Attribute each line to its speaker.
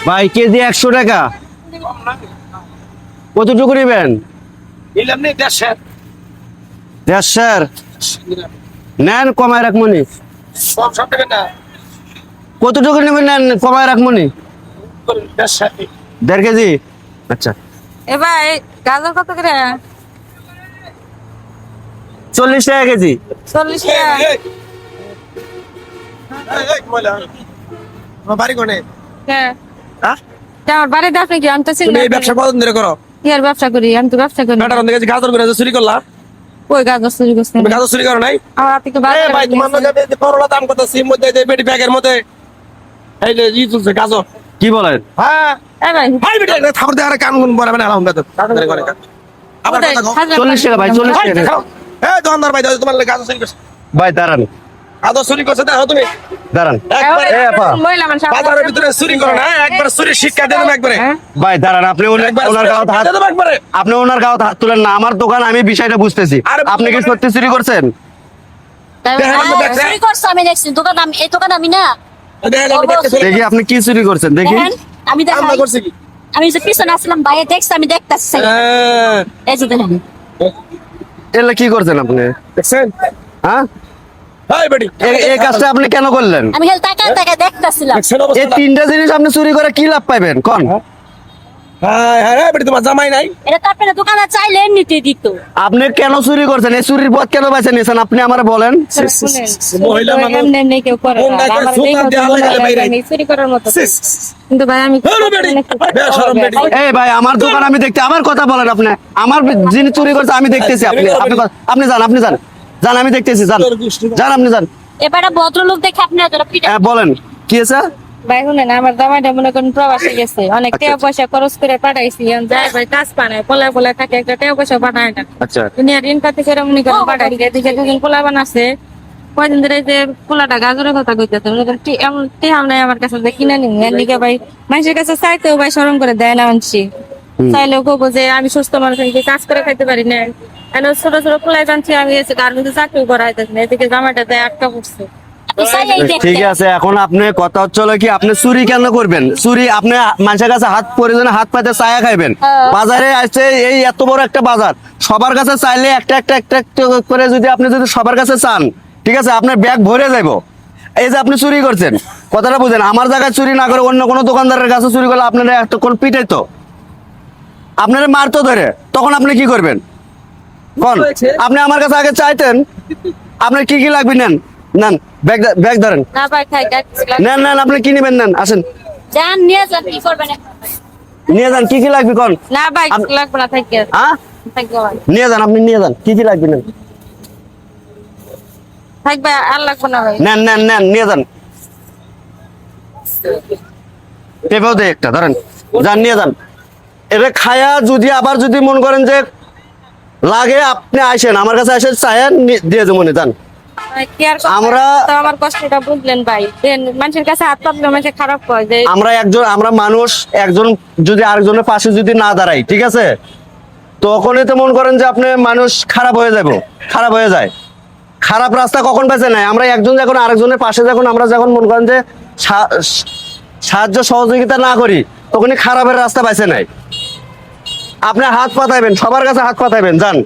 Speaker 1: ভাই কেজি 100 টাকা। কতটুকু নেবেন? 150 নেন, কমায় রাখমনি। কতটুকু নেবেন? নেন, কমায় রাখমনি। 1.5 কেজি। আচ্ছা,
Speaker 2: এ ভাই গাজর কত করে?
Speaker 1: 40 টাকা কেজি।
Speaker 2: 40 টাকা। হ্যাঁ। আমার বাড়িতে আপনি কি আনতে চিনি?
Speaker 3: ব্যবসা কতদিন ধরে করো?
Speaker 2: ইয়ার ব্যবসা করি, আমি তো ব্যবসা করি।
Speaker 3: গাজর করে চুরি করলা?
Speaker 2: কই গাজর চুরি করছেন?
Speaker 3: গাজর চুরি করো নাই?
Speaker 2: আমার আপনি তো বাজারে
Speaker 3: ভাই তোমার করলা দাম কত? সিম মধ্যে বেটি ব্যাগের মধ্যে এই যে ই চলছে গাজর।
Speaker 1: কি বলেন?
Speaker 3: হ্যাঁ
Speaker 2: এ ভাই
Speaker 3: ভাই বেটা থাপড় দিয়ে আর কান গুন বরাবে না আলহামদুলিল্লাহ তাড়াতাড়ি করে আবার কথা কও।
Speaker 1: 40 টাকা ভাই, 40 টাকা।
Speaker 3: এই দোকানদার ভাই তোমার লাগে গাজর চুরি করছে।
Speaker 1: ভাই দাঁড়ান,
Speaker 3: গাজর চুরি করছে দেখো তুমি
Speaker 1: দাঁড়ান।
Speaker 3: একবার
Speaker 1: এ আপা,
Speaker 2: মহিলা মানুষ
Speaker 3: বাজারের ভিতরে চুরি করো না, একবার চুরি শিক্ষা দিয়ে দেবো একবারে।
Speaker 1: ভাই দাঁড়ান, আপনি
Speaker 3: একবার
Speaker 1: ওনার গাওয়াত হাত,
Speaker 3: দিয়ে দেবো একবারে।
Speaker 1: আপনি ওনার গাওয়াত হাত তুলেন না। আমার দোকান, আমি বিষয়টা বুঝতেছি।
Speaker 3: আরে
Speaker 1: আপনি কি সত্যি চুরি করছেন?
Speaker 4: চুরি করছে আমি দেখছি দোকান, আমি এই দোকান আমি না
Speaker 3: দেখেন আমি দেখতেছি
Speaker 1: দেখি আপনি কি চুরি করছেন, দেখি।
Speaker 4: দেখেন, আমি
Speaker 3: আমরা
Speaker 4: দেখাই।
Speaker 3: করছি কি?
Speaker 4: আমি যে পিছনে আসলাম ভাইয়ে দেখছি, আমি দেখতেছি
Speaker 3: হ্যাঁ,
Speaker 4: এই যে দেখেন
Speaker 1: এলে কি করছেন আপনি?
Speaker 3: দেখছেন?
Speaker 1: হ্যাঁ,
Speaker 3: হাই বেটি
Speaker 1: এই কাজটা আপনি কেন করলেন?
Speaker 4: আমি খালি টাকা টাকা দেখতেছিলাম।
Speaker 3: দেখছেন
Speaker 1: এই
Speaker 3: অবস্থা?
Speaker 1: 3টা জিনিস আপনি চুরি করে কি লাভ পাইবেন কোন?
Speaker 3: হ্যাঁ হ্যাঁ বেটি তোমার জামাই নাই?
Speaker 4: এটা তো আপনারা দোকানে চাইলে এমনিতে দিত।
Speaker 1: আপনি কেন চুরি করছেন? এই চুরির পথ কেন বেছে নিয়েছেন আপনি আমার বলেন।
Speaker 3: মহিলা মানুষ
Speaker 2: এমনি এমনি কেউ করে না।
Speaker 3: কোন
Speaker 2: আমার
Speaker 3: জুতা
Speaker 2: দেখো
Speaker 3: দিয়ে
Speaker 2: তো
Speaker 3: আলাদা
Speaker 2: মনে
Speaker 3: বাইরে।
Speaker 2: হয় আমি চুরি করার মতো।
Speaker 3: সিস।
Speaker 2: কিন্তু ভাই আমি
Speaker 3: হ্যালো বেটি বেশরম বেটি
Speaker 1: এই ভাই, আমার দোকান আমি দেখতে, আমার কথা বলেন আপনি। আমার যিনি চুরি করছে আমি দেখতেছি। আপনি আপনি আপনি যান, আপনি যান, যান, আমি দেখতেছি। যান, যান, আপনি যান।
Speaker 4: এবারে ভদ্রলোক দেখে আপনারা যারা পিঠা
Speaker 1: হ্যাঁ বলেন, কি আছে?
Speaker 2: ভাই শুনেন, আমার জামাইটা মনে করেন প্রবাসে গেছে, অনেক টাকা পয়সা খরচ করে পাঠাইছি। এখন যায় ভাই কাজ পানায়, পোলা পোলা থাকে, একটা টাকা পয়সা পাঠায় না।
Speaker 1: আচ্ছা,
Speaker 2: দুনিয়ার ঋণ পাতি করে মনে করেন পাঠাইছি। এদিকে দুজন পোলা বানাচ্ছে, কয়দিন ধরে এই যে পোলাটা গাজরের কথা কইতেছে, এমন টেহাম নাই আমার কাছে যে কিনে নিন। এর লিগে ভাই মানুষের কাছে চাইতেও ভাই শরম করে দেয় না মানছি। চাইলেও কবো যে আমি সুস্থ মানুষ, আমি কি কাজ করে খাইতে পারি না। এখন ছোট ছোট পোলাই জানছি আমি এসে গার্মেন্টে চাকরি করা হইতেছে না, এদিকে জামাইটা দেয় আটকা পড়ছে।
Speaker 4: আপনি চাইলেই
Speaker 1: ঠিক
Speaker 4: দেখতেন।
Speaker 1: আছে। এখন আপনি কথা হচ্ছে হলো কি, আপনি চুরি কেন করবেন? চুরি আপনি মানুষের কাছে হাত পরিজনে হাত পাতে চায়া খাইবেন। বাজারে আসছে এই এত বড় একটা বাজার, সবার কাছে চাইলে একটা একটা একটা একটা করে যদি আপনি যদি সবার কাছে চান, ঠিক আছে, আপনার ব্যাগ ভরে যাইবো। এই যে আপনি চুরি করছেন, কথাটা বুঝেন। আমার জায়গায় চুরি না করে অন্য কোনো দোকানদারের কাছে চুরি করলে আপনারা একটা কোন পিটাইতো, আপনারা মারতো ধরে, তখন আপনি কি করবেন কোন? আপনি আমার কাছে আগে চাইতেন আপনার কি কি লাগবে, নেন নেন, ব্যাগ ব্যাগ ধরেন,
Speaker 2: না ভাই খাই
Speaker 1: নেন নেন, আপনি কি নেবেন নেন, আসেন
Speaker 4: যান নিয়ে যান, কি করবেন এখন?
Speaker 1: নিয়ে যান। কি কি লাগবে কোন?
Speaker 2: না ভাই লাগবে না, থাকি
Speaker 1: হ্যাঁ,
Speaker 2: থাকবে ভাই,
Speaker 1: নিয়ে যান, আপনি নিয়ে যান, কি কি লাগবে নেন,
Speaker 2: থাকবে আর লাগবে না ভাই।
Speaker 1: নেন নেন নেন, নিয়ে যান। পেঁপেও দে একটা, ধরেন, যান নিয়ে যান। এটা খায়া যদি আবার যদি মন করেন যে লাগে, আপনি আসেন আমার কাছে, আসেন চায়েন দিয়ে দেবো, যান।
Speaker 2: ভাই, কি আর করবো?
Speaker 1: আমরা-
Speaker 2: তো আমার কষ্টটা বুঝলেন ভাই, দেন মানুষের কাছে হাত পাতলে মানুষে খারাপ কয় যে
Speaker 1: আমরা মানুষ, একজন যদি আরেকজনের পাশে যদি না দাঁড়াই, ঠিক আছে, তখনই তো মন করেন যে আপনি মানুষ খারাপ হয়ে যাবো, খারাপ হয়ে যায়। খারাপ রাস্তা কখন বেঁচে নেয়? আমরা একজন যখন আরেকজনের পাশে যখন আমরা যখন মন করেন যে সাহায্য সহযোগিতা না করি, তখনই খারাপের রাস্তা বেঁচে নেয়। আপনি হাত পাতাইবেন, সবার কাছে হাত পাতাইবেন, যান।